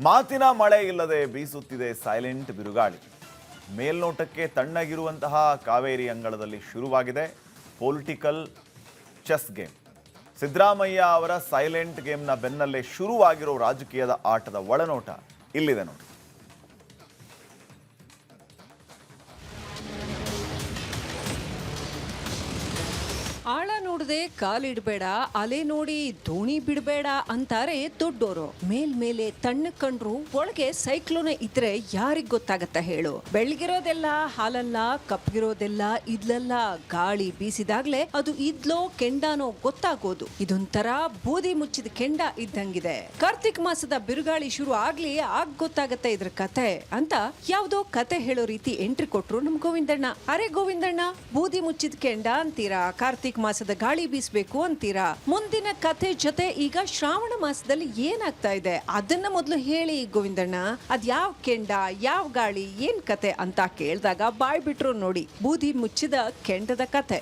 ಮಾತಿನ ಮಳೆ ಇಲ್ಲದೆ ಬೀಸುತ್ತಿದೆ ಸೈಲೆಂಟ್ ಬಿರುಗಾಳಿ. ಮೇಲ್ನೋಟಕ್ಕೆ ತಣ್ಣಗಿರುವಂತಹ ಕಾವೇರಿ ಅಂಗಳದಲ್ಲಿ ಶುರುವಾಗಿದೆ ಪೊಲಿಟಿಕಲ್ ಚೆಸ್ ಗೇಮ್. ಸಿದ್ದರಾಮಯ್ಯ ಅವರ ಸೈಲೆಂಟ್ ಗೇಮ್ನ ಬೆನ್ನಲ್ಲೇ ಶುರುವಾಗಿರೋ ರಾಜಕೀಯದ ಆಟದ ಒಳನೋಟ ಇಲ್ಲಿದೆ ನೋಡಿ. ಆಳ ನೋಡದೆ ಕಾಲಿಡಬೇಡ, ಅಲೆ ನೋಡಿ ದೋಣಿ ಬಿಡಬೇಡ ಅಂತಾರೆ ದೊಡ್ಡೋರು. ಮೇಲ್ಮೇಲೆ ತಣ್ಣ ಕಂಡ್ರು ಒಳಗೆ ಸೈಕ್ಲೋನ್ ಇದ್ರೆ ಯಾರಿಗ್ ಗೊತ್ತಾಗತ್ತ ಹೇಳು. ಬೆಳಗಿರೋದೆಲ್ಲ ಹಾಲಲ್ಲ, ಕಪ್ಪಗಿರೋದೆಲ್ಲ ಇದ್ಲಲ್ಲ. ಗಾಳಿ ಬೀಸಿದಾಗ್ಲೇ ಅದು ಇದ್ಲೋ ಕೆಂಡನೋ ಗೊತ್ತಾಗೋದು. ಇದೊಂಥರ ಬೂದಿ ಮುಚ್ಚಿದ ಕೆಂಡ ಇದ್ದಂಗಿದೆ. ಕಾರ್ತಿಕ್ ಮಾಸದ ಬಿರುಗಾಳಿ ಶುರು ಆಗ್ಲಿ ಗೊತ್ತಾಗತ್ತೆ ಇದ್ರ ಕತೆ ಅಂತ ಯಾವ್ದೋ ಕತೆ ಹೇಳೋ ರೀತಿ ಎಂಟ್ರಿ ಕೊಟ್ರು ನಮ್ ಗೋವಿಂದಣ್ಣ. ಅರೆ ಗೋವಿಂದಣ್ಣ, ಬೂದಿ ಮುಚ್ಚಿದ ಕೆಂಡ ಅಂತೀರಾ, ಕಾರ್ತಿಕ್ ಮಾಸದ ಗಾಳಿ ಬೀಸ್ಬೇಕು ಅಂತೀರಾ. ಮುಂದಿನ ಕಥೆ ಜೊತೆ ಈಗ ಶ್ರಾವಣ ಮಾಸದಲ್ಲಿ ಏನಾಗ್ತಾ ಇದೆ ಅದನ್ನ ಮೊದಲು ಹೇಳಿ ಗೋವಿಂದಣ್ಣ. ಅದ್ ಯಾವ ಕೆಂಡ, ಯಾವ ಗಾಳಿ, ಏನ್ ಕತೆ ಅಂತ ಕೇಳಿದಾಗ ಬಾಯ್ ಬಿಟ್ರು ನೋಡಿ, ಬೂದಿ ಮುಚ್ಚಿದ ಕೆಂಡದ ಕತೆ.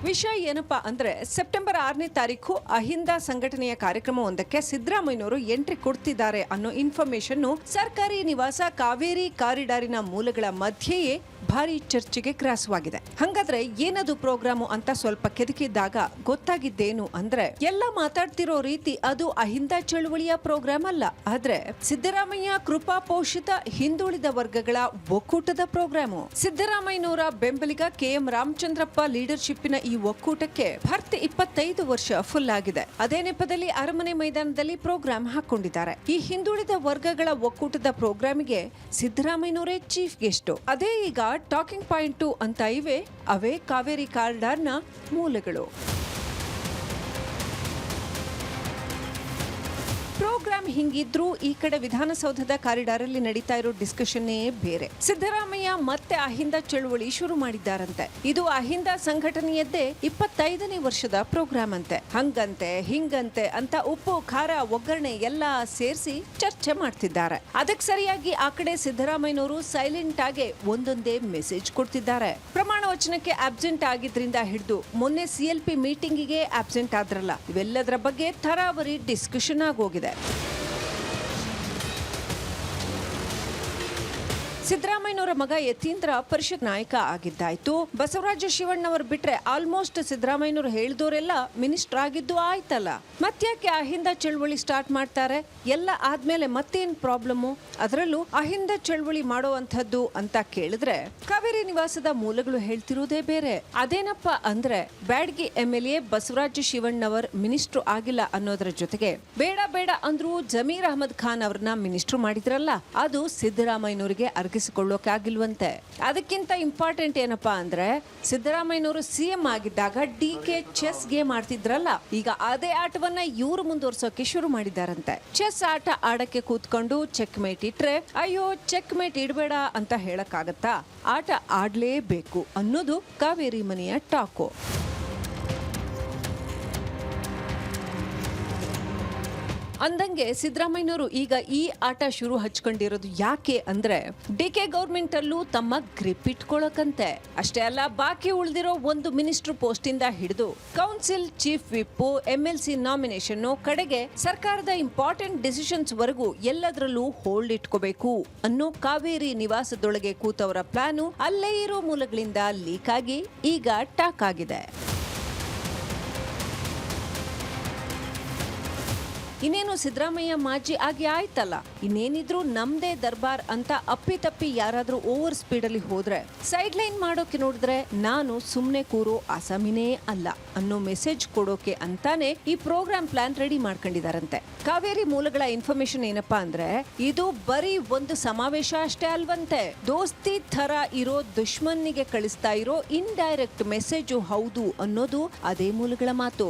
ವಿಷಯ ಏನಪ್ಪಾ ಅಂದ್ರೆ, ಸೆಪ್ಟೆಂಬರ್ 6ನೇ ತಾರೀಕು ಅಹಿಂದ ಸಂಘಟನೆಯ ಕಾರ್ಯಕ್ರಮವೊಂದಕ್ಕೆ ಸಿದ್ದರಾಮಯ್ಯನವರು ಎಂಟ್ರಿ ಕೊಡ್ತಿದ್ದಾರೆ ಅನ್ನೋ ಇನ್ಫಾರ್ಮೇಶನ್ ಸರ್ಕಾರಿ ನಿವಾಸ ಕಾವೇರಿ ಕಾರಿಡಾರಿನ ಮೂಲಗಳ ಮಧ್ಯೆಯೇ ಭಾರಿ ಚರ್ಚೆಗೆ ಗ್ರಾಸವಾಗಿದೆ. ಹಂಗಾದ್ರೆ ಏನದು ಪ್ರೋಗ್ರಾಮು ಅಂತ ಸ್ವಲ್ಪ ಕೆದಕಿದ್ದಾಗ ಗೊತ್ತಾಗಿದ್ದೇನು ಅಂದ್ರೆ, ಎಲ್ಲ ಮಾತಾಡ್ತಿರೋ ರೀತಿ ಅದು ಅಹಿಂದ ಚಳುವಳಿಯ ಪ್ರೋಗ್ರಾಮ್ ಅಲ್ಲ, ಆದ್ರೆ ಸಿದ್ದರಾಮಯ್ಯ ಕೃಪಾ ಪೋಷಿತ ಹಿಂದುಳಿದ ವರ್ಗಗಳ ಒಕ್ಕೂಟದ ಪ್ರೋಗ್ರಾಮು. ಸಿದ್ದರಾಮಯ್ಯನವರ ಬೆಂಬಲಿಗ KM ರಾಮಚಂದ್ರಪ್ಪ ಲೀಡರ್ಶಿಪ್ನ ಈ ಒಕ್ಕೂಟಕ್ಕೆ ಭರ್ತಿ 25 ವರ್ಷ ಫುಲ್ ಆಗಿದೆ. ಅದೇ ನೆಪದಲ್ಲಿ ಅರಮನೆ ಮೈದಾನದಲ್ಲಿ ಪ್ರೋಗ್ರಾಂ ಹಾಕೊಂಡಿದ್ದಾರೆ. ಈ ಹಿಂದುಳಿದ ವರ್ಗಗಳ ಒಕ್ಕೂಟದ ಪ್ರೋಗ್ರಾಮಿಗೆ ಸಿದ್ದರಾಮಯ್ಯನವರೇ ಚೀಫ್ ಗೆಸ್ಟ್. ಅದೇ ಈಗ ಟಾಕಿಂಗ್ ಪಾಯಿಂಟ್ ಅಂತ ಇವೆ. ಅವೇ ಕಾವೇರಿ ಕಾರಿಡಾರ್ನ ಮೂಲಗಳು. ಪ್ರೋಗ್ರಾಮ್ ಹಿಂಗಿದ್ರು ಈ ಕಡೆ ವಿಧಾನಸೌಧದ ಕಾರಿಡಾರ್ ಅಲ್ಲಿ ನಡೀತಾ ಇರೋ ಡಿಸ್ಕಷನ್ನೇ ಬೇರೆ. ಸಿದ್ದರಾಮಯ್ಯ ಮತ್ತೆ ಅಹಿಂದ ಚಳುವಳಿ ಶುರು ಮಾಡಿದ್ದಾರಂತೆ. ಇದು ಅಹಿಂದ ಸಂಘಟನೆಯದ್ದೇ 25ನೇ ವರ್ಷದ ಪ್ರೋಗ್ರಾಮ್ ಅಂತೆ. ಹಂಗಂತೆ ಹಿಂಗಂತೆ ಅಂತ ಉಪ್ಪು ಖಾರ ಒಗ್ಗರಣೆ ಎಲ್ಲ ಸೇರಿಸಿ ಚರ್ಚೆ ಮಾಡ್ತಿದ್ದಾರೆ. ಅದಕ್ಕೆ ಸರಿಯಾಗಿ ಆ ಕಡೆ ಸಿದ್ದರಾಮಯ್ಯನವರು ಸೈಲೆಂಟ್ ಆಗಿ ಒಂದೊಂದೇ ಮೆಸೇಜ್ ಕೊಡ್ತಿದ್ದಾರೆ. ಪ್ರಮಾಣ ವಚನಕ್ಕೆ ಆಬ್ಸೆಂಟ್ ಆಗಿದ್ರಿಂದ ಹಿಡಿದು ಮೊನ್ನೆ CLP ಮೀಟಿಂಗಿಗೆ ಆಬ್ಸೆಂಟ್ ಆದ್ರಲ್ಲ, ಇವೆಲ್ಲದರ ಬಗ್ಗೆ ತರಾವರಿ ಡಿಸ್ಕಷನ್ ಆಗೋಗಿದೆ. ಸಿದ್ದರಾಮಯ್ಯನವರ ಮಗ ಯತೀಂದ್ರ ಪರಿಷತ್ ನಾಯಕ ಆಗಿದ್ದಾಯ್ತು. ಬಸವರಾಜ ಶಿವಣ್ಣವರು ಬಿಟ್ರೆ ಆಲ್ಮೋಸ್ಟ್ ಸಿದ್ದರಾಮಯ್ಯನವರು ಹೇಳಿದವರೆಲ್ಲ ಮಿನಿಸ್ಟರ್ ಆಗಿದ್ದು ಆಯ್ತಲ್ಲ. ಮತ್ತ್ಯಾಕೆ ಅಹಿಂದ ಚಳವಳಿ ಸ್ಟಾರ್ಟ್ ಮಾಡ್ತಾರೆ? ಎಲ್ಲ ಆದ್ಮೇಲೆ ಮತ್ತೇನ್ ಪ್ರಾಬ್ಲಮ್ಮು? ಅದರಲ್ಲೂ ಅಹಿಂದ ಚಳವಳಿ ಮಾಡುವಂಥದ್ದು ಅಂತ ಕೇಳಿದ್ರೆ ಕಾವೇರಿ ನಿವಾಸದ ಮೂಲಗಳು ಹೇಳ್ತಿರೋದೇ ಬೇರೆ. ಅದೇನಪ್ಪ ಅಂದ್ರೆ, ಬ್ಯಾಡ್ಗಿ MLA ಬಸವರಾಜ ಶಿವಣ್ಣವರ್ ಮಿನಿಸ್ಟರ್ ಆಗಿಲ್ಲ ಅನ್ನೋದ್ರ ಜೊತೆಗೆ ಬೇಡ ಬೇಡ ಅಂದ್ರೂ ಜಮೀರ್ ಅಹಮದ್ ಖಾನ್ ಅವ್ರನ್ನ ಮಿನಿಸ್ಟರ್ ಮಾಡಿದ್ರಲ್ಲ, ಅದು ಸಿದ್ದರಾಮಯ್ಯನವರಿಗೆ ಆಗಿಲ್ವಂತೆ. ಅದಕ್ಕಿಂತ ಇಂಪಾರ್ಟೆಂಟ್ ಏನಪ್ಪಾ ಅಂದ್ರೆ, ಸಿದ್ದರಾಮಯ್ಯನವರು CM ಆಗಿದ್ದಾಗ DK ಚೆಸ್ ಗೇಮ್ ಆಡ್ತಿದ್ರಲ್ಲ, ಈಗ ಅದೇ ಆಟವನ್ನ ಇವರು ಮುಂದುವರ್ಸೋಕೆ ಶುರು ಮಾಡಿದಾರಂತೆ. ಚೆಸ್ ಆಟ ಆಡಕ್ಕೆ ಕೂತ್ಕೊಂಡು ಚೆಕ್ ಮೇಟ್ ಇಟ್ರೆ ಅಯ್ಯೋ ಚೆಕ್ ಮೇಟ್ ಇಡಬೇಡ ಅಂತ ಹೇಳಕ್ಕಾಗತ್ತಾ? ಆಟ ಆಡ್ಲೇಬೇಕು ಅನ್ನೋದು ಕಾವೇರಿ ಮನೆಯ ಟಾಕು. ಅಂದಂಗೆ ಸಿದ್ದರಾಮಯ್ಯನವರು ಈಗ ಈ ಆಟ ಶುರು ಹಚ್ಕೊಂಡಿರೋದು ಯಾಕೆ ಅಂದ್ರೆ, DK ಗೌರ್ಮೆಂಟ್ ಅಲ್ಲೂ ತಮ್ಮ ಗ್ರಿಪ್ ಇಟ್ಕೊಳ್ಳಕಂತೆ. ಅಷ್ಟೇ ಅಲ್ಲ, ಬಾಕಿ ಉಳಿದಿರೋ ಒಂದು ಮಿನಿಸ್ಟರ್ ಪೋಸ್ಟ್ ಇಂದ ಹಿಡಿದು council, chief whip, MLC nomination ಕಡೆಗೆ ಸರ್ಕಾರದ ಇಂಪಾರ್ಟೆಂಟ್ ಡಿಸಿಷನ್ಸ್ ವರೆಗೂ ಎಲ್ಲದರಲ್ಲೂ ಹೋಲ್ಡ್ ಇಟ್ಕೋಬೇಕು ಅನ್ನೋ ಕಾವೇರಿ ನಿವಾಸದೊಳಗೆ ಕೂತವರ ಪ್ಲಾನು ಅಲ್ಲೇ ಇರೋ ಮೂಲಗಳಿಂದ ಲೀಕ್ ಆಗಿ ಈಗ ಟಾಕ್ ಆಗಿದೆ. ಇನ್ನೇನು ಸಿದ್ದರಾಮಯ್ಯ ಮಾಜಿ ಆಗಿ ಆಯ್ತಲ್ಲ, ಇನ್ನೇನಿದ್ರು ನಮ್ದೇ ದರ್ಬಾರ್ ಅಂತ ಅಪ್ಪಿತಪ್ಪಿ ಯಾರಾದ್ರೂ ಓವರ್ ಸ್ಪೀಡ್ ಅಲ್ಲಿ ಹೋದ್ರೆ ಸೈಡ್ ಲೈನ್ ಮಾಡೋಕೆ ನೋಡಿದ್ರೆ ನಾನು ಸುಮ್ನೆ ಕೂರೋ ಆಸಾಮಿನೇ ಅಲ್ಲ ಅನ್ನೋ ಮೆಸೇಜ್ ಕೊಡೋಕೆ ಅಂತಾನೆ ಈ ಪ್ರೋಗ್ರಾಮ್ ಪ್ಲಾನ್ ರೆಡಿ ಮಾಡ್ಕೊಂಡಿದಾರಂತೆ. ಕಾವೇರಿ ಮೂಲಗಳ ಇನ್ಫಾರ್ಮೇಶನ್ ಏನಪ್ಪಾ ಅಂದ್ರೆ, ಇದು ಬರೀ ಒಂದು ಸಮಾವೇಶ ಅಷ್ಟೇ ಅಲ್ವಂತೆ. ದೋಸ್ತಿ ತರ ಇರೋ ದುಶ್ಮನ್ನಿಗೆ ಕಳಿಸ್ತಾ ಇರೋ ಇಂಡೈರೆಕ್ಟ್ ಮೆಸೇಜು ಹೌದು ಅನ್ನೋದು ಅದೇ ಮೂಲಗಳ ಮಾತು.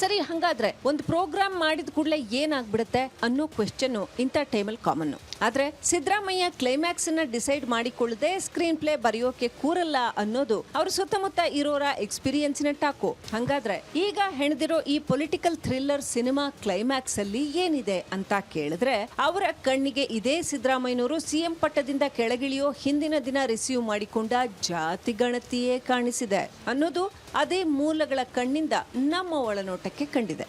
ಸರಿ, ಹಂಗಾದ್ರೆ ಒಂದು ಪ್ರೋಗ್ರಾಮ್ ಮಾಡಿದ ಕೂಡಲೇ ಏನಾಗ್ಬಿಡುತ್ತೆ ಅನ್ನೋ ಕ್ವೆಶ್ಚನ್ ಇಂಥ ಟೈಮಲ್ಲಿ ಕಾಮನ್. ಆದ್ರೆ ಸಿದ್ದರಾಮಯ್ಯ ಕ್ಲೈಮ್ಯಾಕ್ಸ್ ಅನ್ನ ಡಿಸೈಡ್ ಮಾಡಿಕೊಳ್ಳದೆ ಸ್ಕ್ರೀನ್ ಪ್ಲೇ ಬರೆಯೋಕೆ ಕೂರಲ್ಲ ಅನ್ನೋದು ಅವ್ರ ಸುತ್ತಮುತ್ತ ಇರೋರ ಎಕ್ಸ್ಪೀರಿಯನ್ಸಿನ ಟಾಕು. ಹಂಗಾದ್ರೆ ಈಗ ಹೆಣದಿರೋ ಈ ಪೊಲಿಟಿಕಲ್ ಥ್ರಿಲ್ಲರ್ ಸಿನಿಮಾ ಕ್ಲೈಮ್ಯಾಕ್ಸ್ ಅಲ್ಲಿ ಏನಿದೆ ಅಂತ ಕೇಳಿದ್ರೆ ಅವರ ಕಣ್ಣಿಗೆ ಇದೇ ಸಿದ್ದರಾಮಯ್ಯನವರು ಸಿಎಂ ಪಟ್ಟದಿಂದ ಕೆಳಗಿಳಿಯೋ ಹಿಂದಿನ ದಿನ ರಿಸೀವ್ ಮಾಡಿಕೊಂಡ ಜಾತಿ ಗಣತಿಯೇ ಕಾಣಿಸಿದೆ ಅನ್ನೋದು ಅದೇ ಮೂಲಗಳ ಕಣ್ಣಿಂದ ನಮ್ಮ ಒಳನೋಟಕ್ಕೆ ಕಂಡಿದೆ.